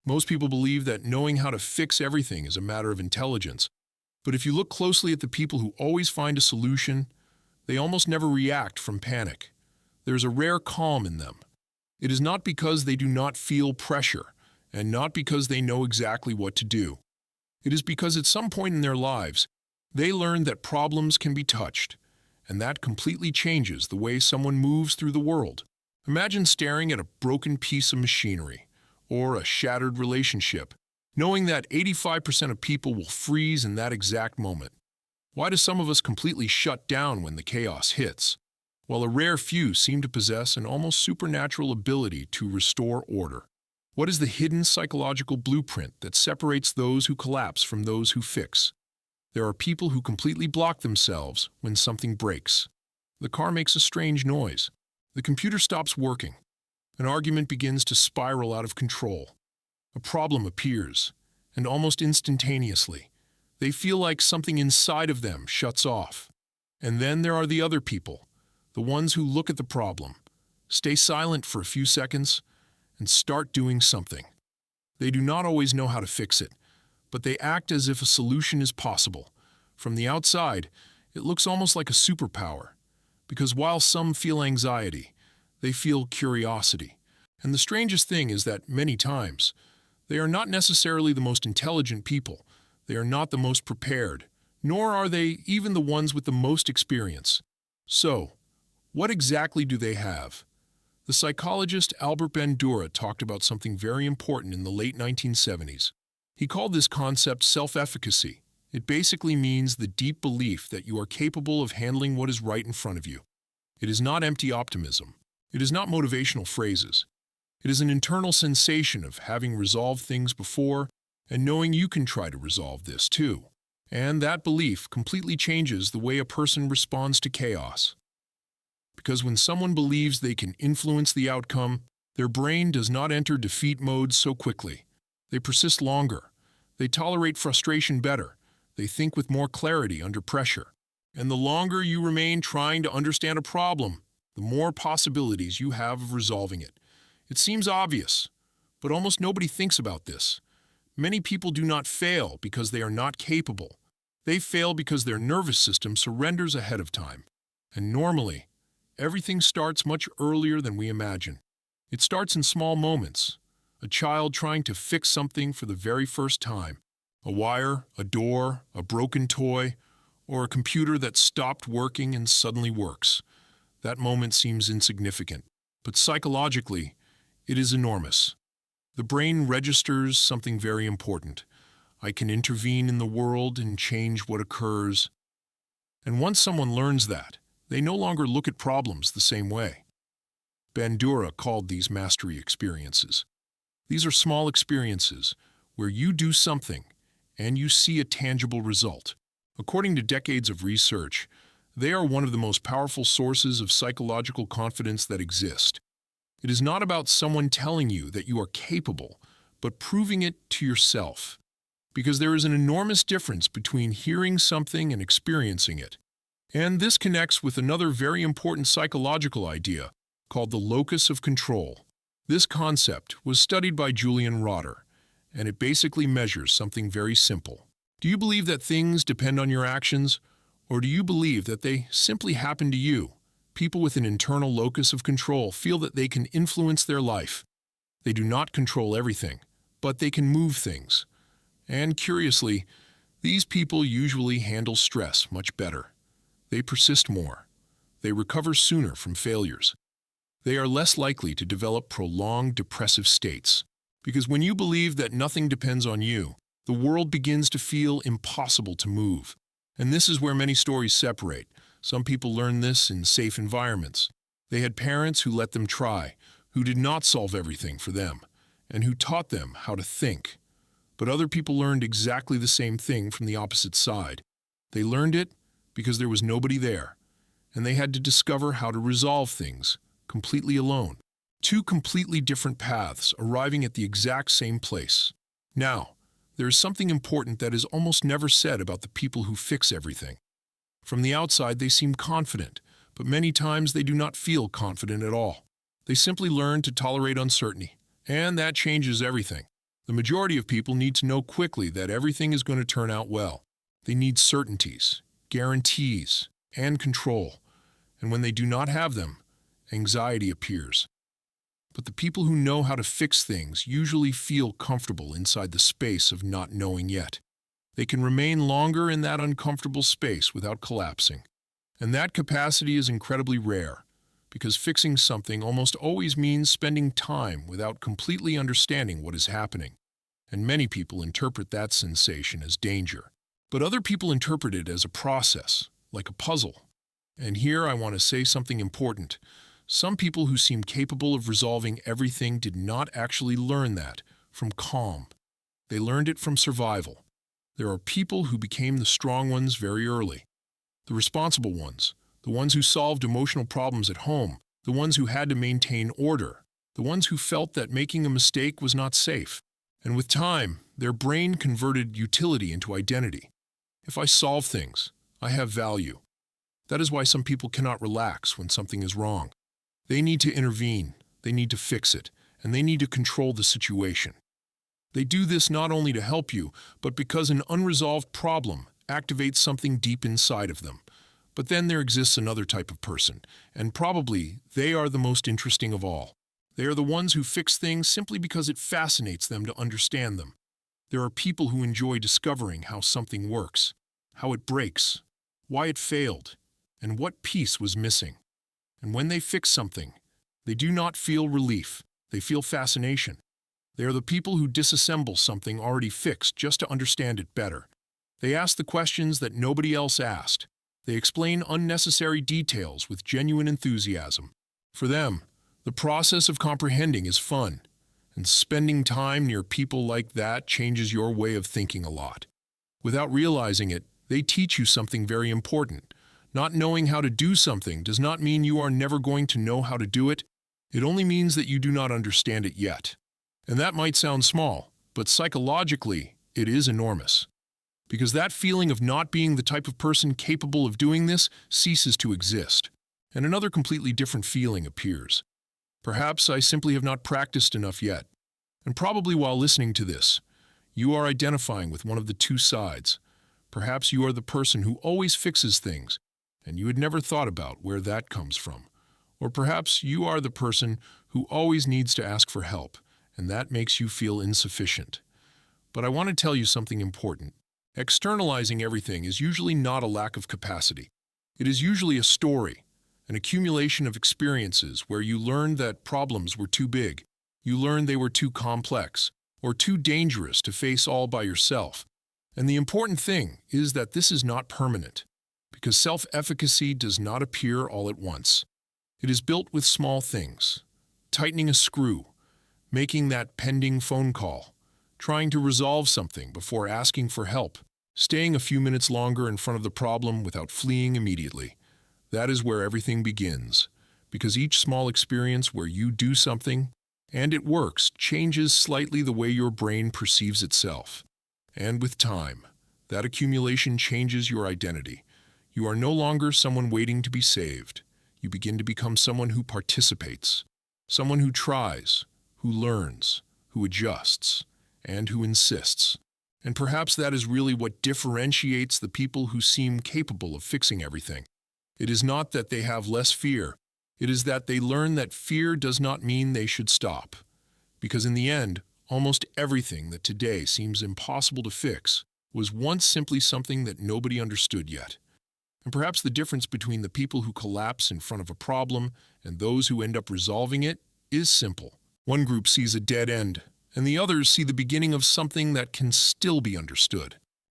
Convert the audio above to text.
Most people believe that knowing how to fix everything is a matter of intelligence. But if you look closely at the people who always find a solution, they almost never react from panic. There is a rare calm in them. It is not because they do not feel pressure, and not because they know exactly what to do. It is because at some point in their lives, they learned that problems can be touched, and that completely changes the way someone moves through the world. Imagine staring at a broken piece of machinery, or a shattered relationship, knowing that 85% of people will freeze in that exact moment. Why do some of us completely shut down when the chaos hits, while a rare few seem to possess an almost supernatural ability to restore order? What is the hidden psychological blueprint that separates those who collapse from those who fix? There are people who completely block themselves when something breaks. The car makes a strange noise. The computer stops working. An argument begins to spiral out of control. A problem appears, and almost instantaneously, they feel like something inside of them shuts off. And then there are the other people, the ones who look at the problem, stay silent for a few seconds, and start doing something. They do not always know how to fix it, but they act as if a solution is possible. From the outside, it looks almost like a superpower, because while some feel anxiety, they feel curiosity. And the strangest thing is that many times, they are not necessarily the most intelligent people, they are not the most prepared, nor are they even the ones with the most experience. So, what exactly do they have? The psychologist Albert Bandura talked about something very important in the late 1970s. He called this concept self-efficacy. It basically means the deep belief that you are capable of handling what is right in front of you. It is not empty optimism. It is not motivational phrases. It is an internal sensation of having resolved things before and knowing you can try to resolve this too. And that belief completely changes the way a person responds to chaos. Because when someone believes they can influence the outcome, their brain does not enter defeat mode so quickly. They persist longer. They tolerate frustration better. They think with more clarity under pressure. And the longer you remain trying to understand a problem, the more possibilities you have of resolving it. It seems obvious, but almost nobody thinks about this. Many people do not fail because they are not capable. They fail because their nervous system surrenders ahead of time. And normally, everything starts much earlier than we imagine. It starts in small moments. A child trying to fix something for the very first time. A wire, a door, a broken toy, or a computer that stopped working and suddenly works. That moment seems insignificant, but psychologically, it is enormous. The brain registers something very important. I can intervene in the world and change what occurs. And once someone learns that, they no longer look at problems the same way. Bandura called these mastery experiences. These are small experiences where you do something and you see a tangible result. According to decades of research, they are one of the most powerful sources of psychological confidence that exist. It is not about someone telling you that you are capable, but proving it to yourself. Because there is an enormous difference between hearing something and experiencing it. And this connects with another very important psychological idea called the locus of control. This concept was studied by Julian Rotter, and it basically measures something very simple. Do you believe that things depend on your actions, or do you believe that they simply happen to you? People with an internal locus of control feel that they can influence their life. They do not control everything, but they can move things. And curiously, these people usually handle stress much better. They persist more. They recover sooner from failures. They are less likely to develop prolonged depressive states. Because when you believe that nothing depends on you, the world begins to feel impossible to move. And this is where many stories separate. Some people learn this in safe environments. They had parents who let them try, who did not solve everything for them, and who taught them how to think. But other people learned exactly the same thing from the opposite side. They learned it because there was nobody there, and they had to discover how to resolve things completely alone. Two completely different paths arriving at the exact same place. Now, there is something important that is almost never said about the people who fix everything. From the outside, they seem confident, but many times they do not feel confident at all. They simply learn to tolerate uncertainty, and that changes everything. The majority of people need to know quickly that everything is going to turn out well. They need certainties, guarantees, and control. And when they do not have them, anxiety appears. But the people who know how to fix things usually feel comfortable inside the space of not knowing yet. They can remain longer in that uncomfortable space without collapsing. And that capacity is incredibly rare, because fixing something almost always means spending time without completely understanding what is happening. And many people interpret that sensation as danger. But other people interpret it as a process, like a puzzle. And here I want to say something important. Some people who seem capable of resolving everything did not actually learn that from calm. They learned it from survival. There are people who became the strong ones very early. The responsible ones, the ones who solved emotional problems at home, the ones who had to maintain order, the ones who felt that making a mistake was not safe. And with time, their brain converted utility into identity. If I solve things, I have value. That is why some people cannot relax when something is wrong. They need to intervene, they need to fix it, and they need to control the situation. They do this not only to help you, but because an unresolved problem activates something deep inside of them. But then there exists another type of person, and probably they are the most interesting of all. They are the ones who fix things simply because it fascinates them to understand them. There are people who enjoy discovering how something works, how it breaks, why it failed, and what piece was missing. And when they fix something, they do not feel relief, they feel fascination. They are the people who disassemble something already fixed just to understand it better. They ask the questions that nobody else asked. They explain unnecessary details with genuine enthusiasm. For them, the process of comprehending is fun, and spending time near people like that changes your way of thinking a lot. Without realizing it, they teach you something very important. Not knowing how to do something does not mean you are never going to know how to do it. It only means that you do not understand it yet. And that might sound small, but psychologically, it is enormous. Because that feeling of not being the type of person capable of doing this ceases to exist, and another completely different feeling appears. Perhaps I simply have not practiced enough yet, and probably while listening to this, you are identifying with one of the two sides. Perhaps you are the person who always fixes things, and you had never thought about where that comes from. Or perhaps you are the person who always needs to ask for help, and that makes you feel insufficient. But I want to tell you something important. Externalizing everything is usually not a lack of capacity. It is usually a story, an accumulation of experiences where you learned that problems were too big, you learned they were too complex, or too dangerous to face all by yourself. And the important thing is that this is not permanent, because self-efficacy does not appear all at once. It is built with small things, tightening a screw, making that pending phone call, trying to resolve something before asking for help, staying a few minutes longer in front of the problem without fleeing immediately. That is where everything begins, because each small experience where you do something, and it works, changes slightly the way your brain perceives itself. And with time, that accumulation changes your identity. You are no longer someone waiting to be saved. You begin to become someone who participates, someone who tries, who learns, who adjusts, and who insists. And perhaps that is really what differentiates the people who seem capable of fixing everything. It is not that they have less fear. It is that they learn that fear does not mean they should stop. Because in the end, almost everything that today seems impossible to fix was once simply something that nobody understood yet. And perhaps the difference between the people who collapse in front of a problem and those who end up resolving it is simple. One group sees a dead end, and the others see the beginning of something that can still be understood.